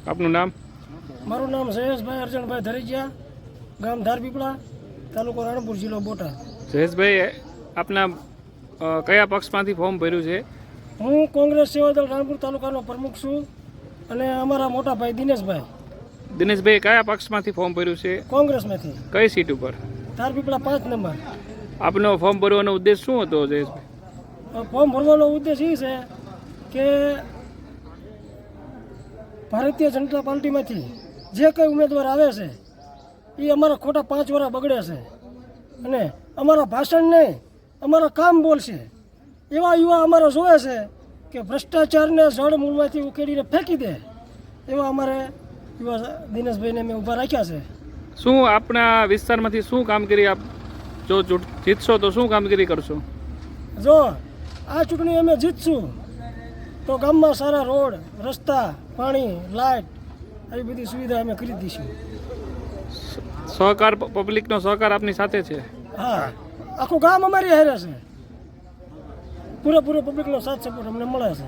આપનું નામ? મારું નામ જયેશભાઈ અર્જણભાઈ ધરેજિયા, ગામ ધારપીપળા, તાલુકો રાણપુર, જિલ્લો બોટાદ. જયેશભાઈ, આપના કયા પક્ષમાંથી ફોર્મ ભર્યું છે? હું કોંગ્રેસ સેવાદળ રાણપુર તાલુકાનો પ્રમુખ છું અને અમારા મોટા ભાઈ દિનેશભાઈ. દિનેશભાઈ, કયા પક્ષમાંથી ફોર્મ ભર્યું છે? કોંગ્રેસમાંથી. કઈ સીટ ઉપર? ધારપીપળા 5 નંબર. આપનો ફોર્મ ભરવાનો ઉદ્દેશ શું હતો જયેશભાઈ? ફોર્મ ભરવાનો ઉદ્દેશ એ છે કે ભારતીય જનતા પાર્ટીમાંથી જે કંઈ ઉમેદવાર આવે છે એ અમારા ખોટા 5 વર્ષ બગડે છે અને અમારા ભાષણ નહીં, અમારા કામ બોલશે એવા યુવા અમારે જોવે છે કે ભ્રષ્ટાચારને જડ મૂળમાંથી ઉકેડીને ફેંકી દે એવા અમારે યુવા દિનેશભાઈને અમે ઊભા રાખ્યા છે. શું આપણા વિસ્તારમાંથી શું કામગીરી આપ જો જીતશો તો શું કામગીરી કરશો? જો આ ચૂંટણી અમે જીતશું તો ગામમાં સારા રોડ, રસ્તા, પાણી, લાઇટ આવી બધી સુવિધા અમે કરી દઈશું. સહકાર, પબ્લિકનો સહકાર આપની સાથે છે? હા, આખું ગામ અમારી હારે છે. પૂરેપૂરો પબ્લિકનો સાથ સપોર્ટ અમને મળે છે.